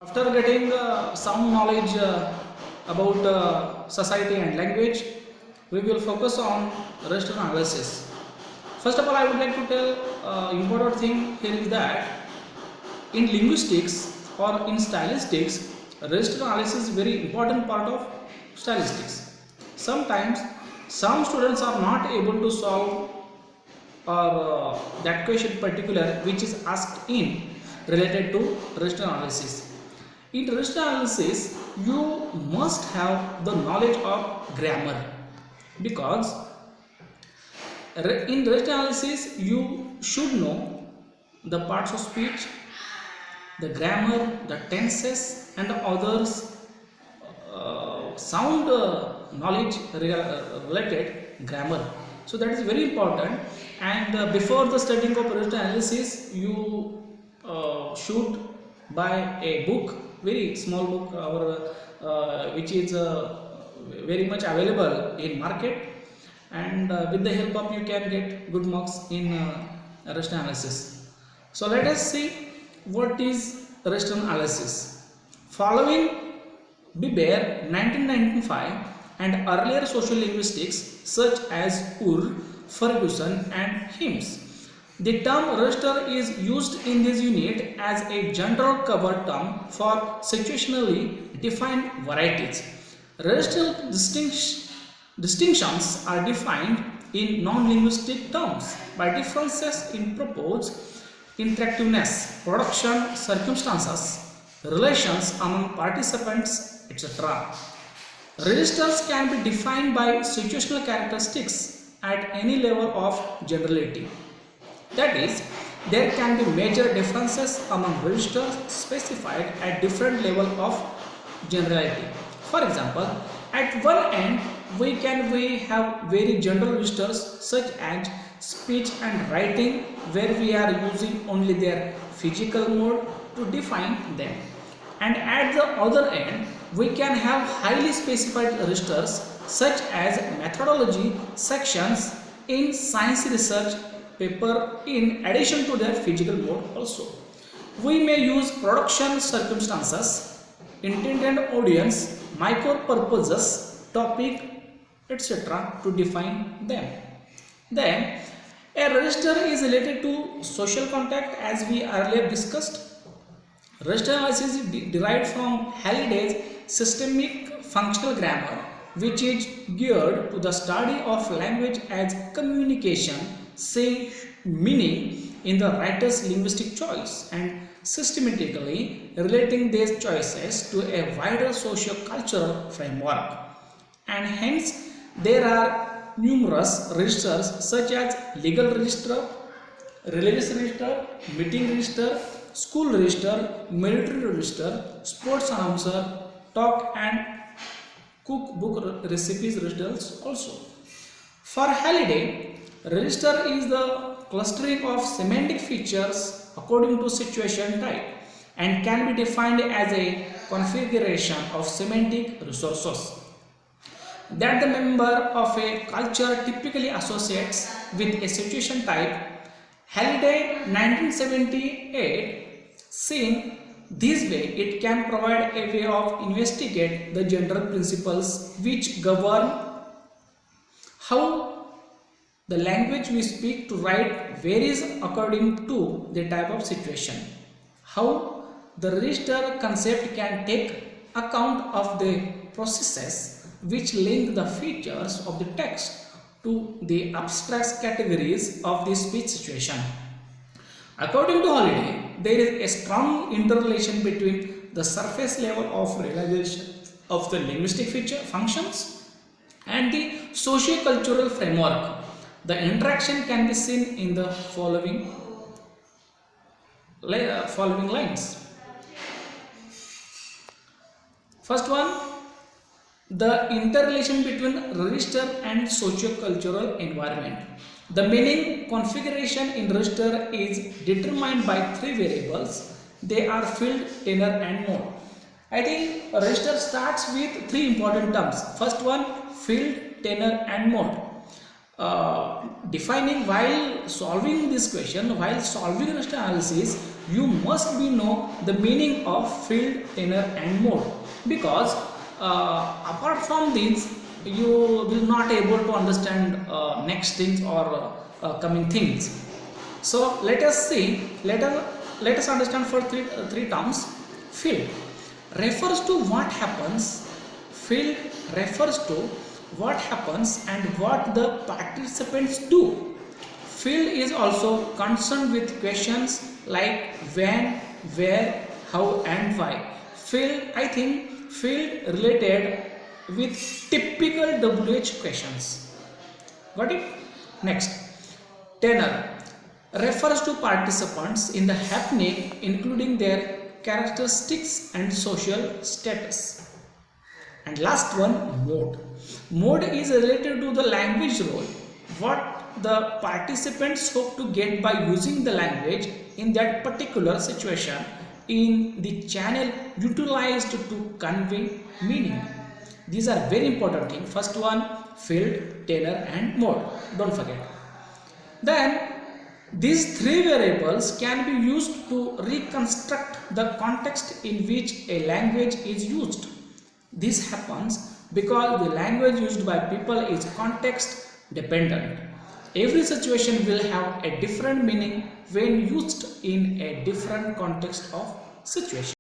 After getting some knowledge about society and language, we will focus on rest analysis. First of all, I would like to tell important thing here is that in linguistics or in stylistics, rest analysis is very important part of stylistics. Sometimes some students are not able to solve or that question particular which is asked in related to rest analysis. In rest analysis, you must have the knowledge of grammar because in rest analysis you should know the parts of speech, the grammar, the tenses, and the others sound knowledge related grammar. So that is very important. And before the studying of rest analysis, you should buy a book, very small book, which is very much available in market, and with the help of you can get good marks in rest analysis. So let us see what is rest analysis. Following Biber 1995 and earlier social linguistics such as Ur, Ferguson and Himes. The term raster is used in this unit as a general cover term for situationally defined varieties. Racial distinctions are defined in non-linguistic terms by differences in purpose, interactiveness, production circumstances, relations among participants, etc. Registers can be defined by situational characteristics at any level of generality. That is, there can be major differences among registers specified at different level of generality. For example, at one end we have very general registers such as speech and writing, where we are using only their physical mode to define them. And at the other end, we can have highly specified registers such as methodology sections in science research paper in addition to their physical mode also. We may use production circumstances, intended audience, micro purposes, topic, etc. to define them. Then, a register is related to social contact as we earlier discussed. Register analysis is derived from Halliday's systemic functional grammar, which is geared to the study of language as communication, saying meaning in the writer's linguistic choice and systematically relating these choices to a wider socio-cultural framework. And hence there are numerous registers such as legal register, religious register, meeting register, school register, military register, sports announcer, talk and cookbook recipes registers also. For Halliday, register is the clustering of semantic features according to situation type and can be defined as a configuration of semantic resources that the member of a culture typically associates with a situation type. Halliday 1978 seen this way, it can provide a way of investigate the general principles which govern how the language we speak to write varies according to the type of situation. How the register concept can take account of the processes which link the features of the text to the abstract categories of the speech situation. According to Halliday, there is a strong interrelation between the surface level of realization of the linguistic feature functions and the socio-cultural framework. The interaction can be seen in the following lines. First one, the interrelation between register and socio-cultural environment. The meaning configuration in register is determined by three variables. They are field, tenor and mode. I think register starts with three important terms. First one, field, tenor and mode. Defining while solving this question, while solving register analysis, you must be know the meaning of field, tenor and mode, because apart from these you will not able to understand next things or coming things. So let us see, let us understand for three terms. Field refers to what happens, field refers to what happens and what the participants do. Field is also concerned with questions like when, where, how and why. Field, I think field related with typical WH questions. Got it? Next, tenor refers to participants in the happening, including their characteristics and social status. And last one, mode. Mode is related to the language role, what the participants hope to get by using the language in that particular situation in the channel utilized to convey meaning. These are very important things. First one, field, tenor and mode. Don't forget. Then these three variables can be used to reconstruct the context in which a language is used. This happens because the language used by people is context dependent. Every situation will have a different meaning when used in a different context of situation.